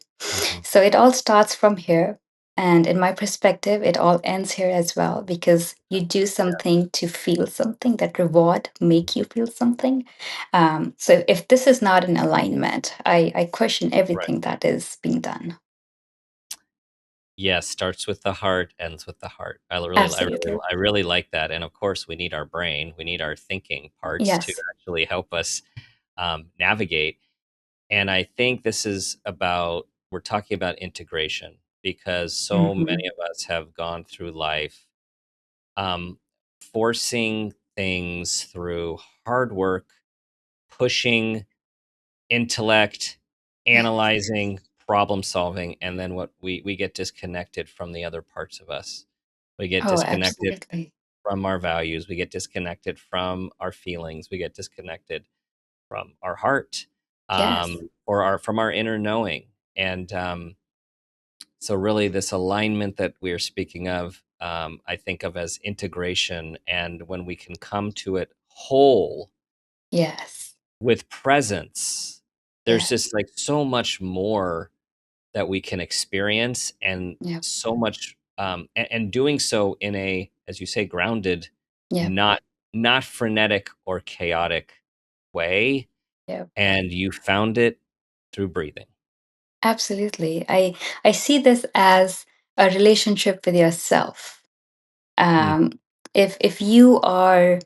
Mhm. So it all starts from here. And in my perspective, it all ends here as well because you do something to feel something, that reward make you feel something. So if this is not in alignment, I question Right. everything that is being done. Yes, starts with the heart, ends with the heart. Absolutely. I really like that. And of course, we need our brain, we need our thinking parts to Yes. actually help us navigate. And I think this is about, we're talking about integration because so Hmm. many of us have gone through life um, forcing things through hard work, pushing intellect, Yes. analyzing, problem solving, and then what we get disconnected from the other parts of us. We get Oh, disconnected absolutely. from our values. We get disconnected from our feelings. We get disconnected from our heart, Yes. or our from our inner knowing. And so, really, this alignment that we are speaking of, I think of as integration. And when we can come to it whole Yes. with presence, there's Yes. just like so much more that we can experience, and Yep. so much, and doing so in a, as you say, grounded, Yep. not frenetic or chaotic way. Yep. And you found it through breathing. Absolutely. I see this as a relationship with yourself. Mm, Um, if you are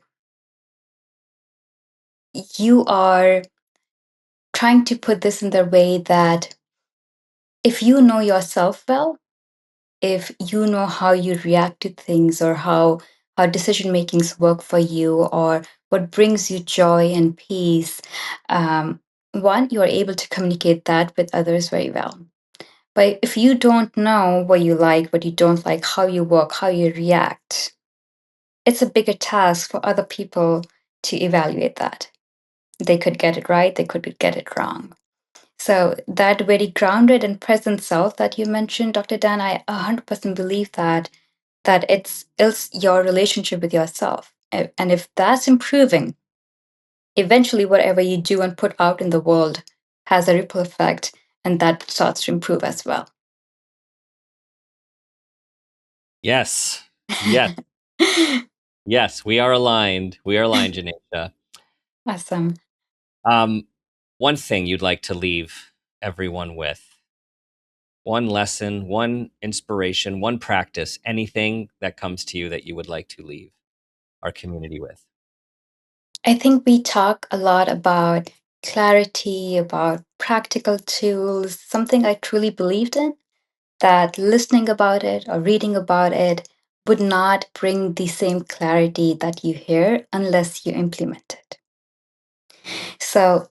trying to put this in the way that if you know yourself well, if you know how you react to things or how decision makings work for you or what brings you joy and peace, um, one, you are able to communicate that with others very well. But if you don't know what you like, what you don't like, how you work, how you react, it's a bigger task for other people to evaluate that. They could get it right, they could get it wrong. So that very grounded and present self that you mentioned, Dr. Dan, I 100% believe that it's your relationship with yourself. And if that's improving, eventually whatever you do and put out in the world has a ripple effect and that starts to improve as well. Yes. Yes. Yes. We are aligned. We are aligned, Jinesha. Awesome. One thing you'd like to leave everyone with, one lesson, one inspiration, one practice, anything that comes to you that you would like to leave our community with. I think we talk a lot about clarity, about practical tools, something I truly believed in, that listening about it or reading about it would not bring the same clarity that you hear unless you implement it. So,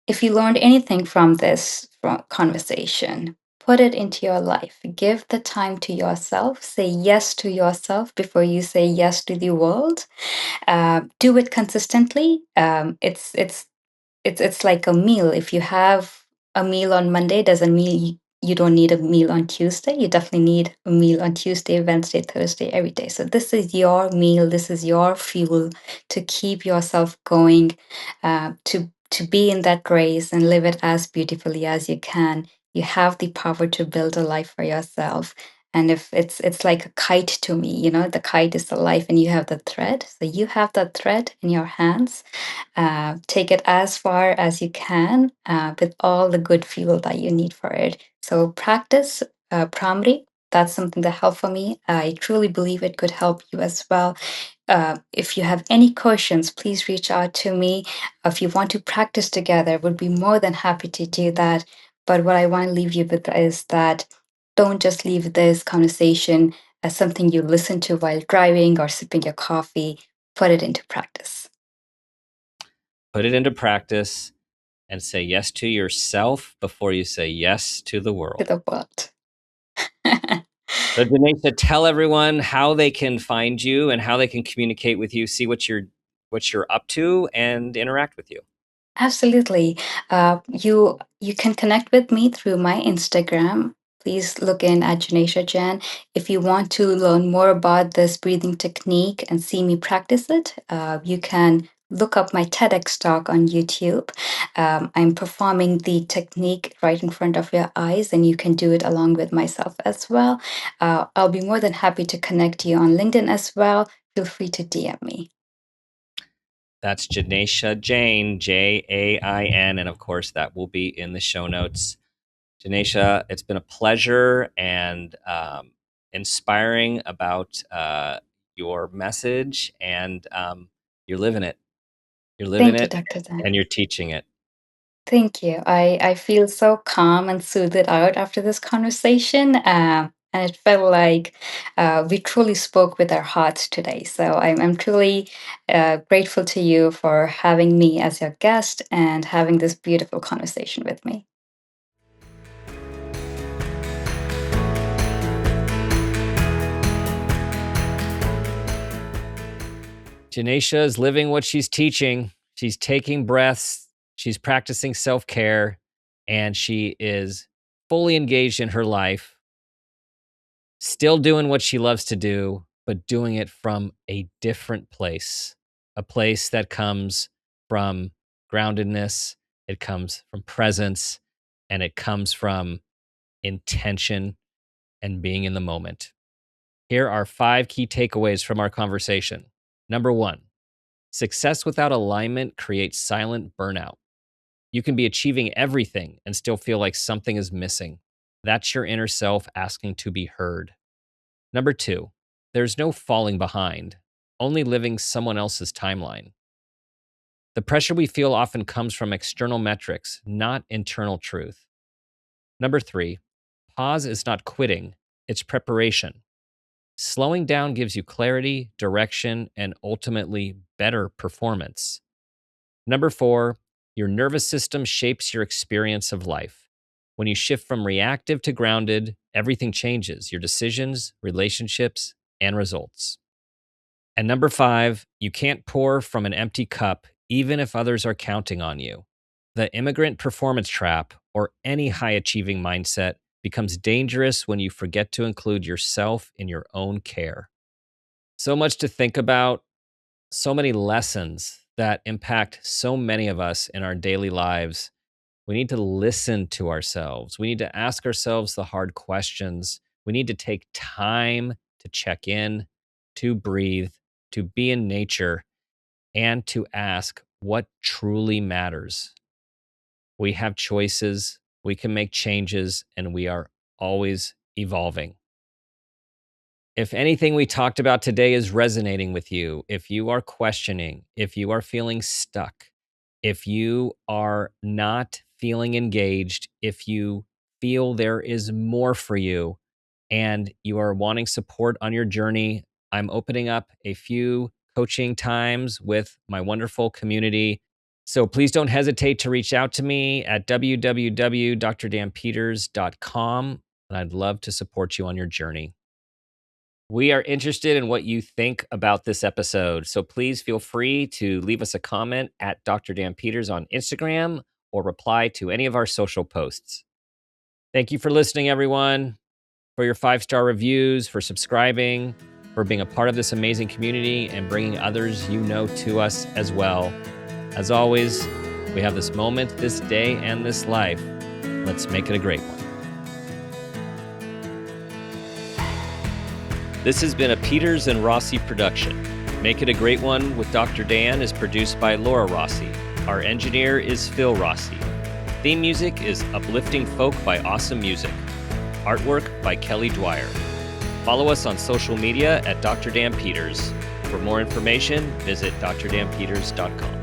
if you learned anything from this conversation, put it into your life. Give the time to yourself. Say yes to yourself before you say yes to the world. Do it consistently. It's like a meal. If you have a meal on Monday, doesn't mean you don't need a meal on Tuesday. You definitely need a meal on Tuesday, Wednesday, Thursday, every day. So this is your meal. This is your fuel to keep yourself going, to be in that grace and live it as beautifully as you can. You have the power to build a life for yourself. And if it's like a kite to me, the kite is the life, and you have the thread. So you have that thread in your hands. Take it as far as you can with all the good fuel that you need for it. So practice primary. That's something that helped for me. I truly believe it could help you as well. If you have any questions, please reach out to me. If you want to practice together, would be more than happy to do that. But what I want to leave you with is that don't just leave this conversation as something you listen to while driving or sipping your coffee. Put it into practice. Put it into practice and say yes to yourself before you say yes to the To world. the world. So, Janesha, tell everyone how they can find you and how they can communicate with you, see what you're up to, and interact with you. Absolutely. You can connect with me through my Instagram. Please look in at Jinesha Jain. If you want to learn more about this breathing technique and see me practice it, you can look up my TEDx talk on YouTube. I'm performing the technique right in front of your eyes, and you can do it along with myself as well. I'll be more than happy to connect you on LinkedIn as well. Feel free to DM me. That's Jinesha Jain, Jain, and of course that will be in the show notes. Janesha, it's been a pleasure and inspiring about your message, and you're living it. You're living Thank you, it, Dr. Zan. and you're teaching it. Thank you. I feel so calm and soothed out after this conversation. And it felt like we truly spoke with our hearts today. So I'm truly grateful to you for having me as your guest and having this beautiful conversation with me. Janesha is living what she's teaching. She's taking breaths, she's practicing self care, and she is fully engaged in her life, still doing what she loves to do, but doing it from a different place, a place that comes from groundedness, it comes from presence, and it comes from intention and being in the moment. Here are 5 key takeaways from our conversation. Number 1, success without alignment creates silent burnout. You can be achieving everything and still feel like something is missing. That's your inner self asking to be heard. Number 2, there's no falling behind, only living someone else's timeline. The pressure we feel often comes from external metrics, not internal truth. Number 3, pause is not quitting, it's preparation. Slowing down gives you clarity, direction, and ultimately better performance. Number 4, your nervous system shapes your experience of life. When you shift from reactive to grounded, everything changes: your decisions, relationships, and results. And number 5, you can't pour from an empty cup, even if others are counting on you. The immigrant performance trap, or any high achieving mindset, becomes dangerous when you forget to include yourself in your own care. So much to think about, so many lessons that impact so many of us in our daily lives. We need to listen to ourselves. We need to ask ourselves the hard questions. We need to take time to check in, to breathe, to be in nature, and to ask what truly matters. We have choices, we can make changes, and we are always evolving. If anything we talked about today is resonating with you, if you are questioning, if you are feeling stuck, if you are not feeling engaged, if you feel there is more for you and you are wanting support on your journey, I'm opening up a few coaching times with my wonderful community. So please don't hesitate to reach out to me at www.drdanpeters.com, and I'd love to support you on your journey. We are interested in what you think about this episode, so please feel free to leave us a comment at Dr. Dan Peters on Instagram or reply to any of our social posts. Thank you for listening, everyone, for your 5-star reviews, for subscribing, for being a part of this amazing community and bringing others you know to us as well. As always, we have this moment, this day, and this life. Let's make it a great one. This has been a Peters and Rossi production. Make It a Great One with Dr. Dan is produced by Laura Rossi. Our engineer is Phil Rossi. Theme music is Uplifting Folk by Awesome Music. Artwork by Kelly Dwyer. Follow us on social media at Dr. Dan Peters. For more information, visit drdanpeters.com.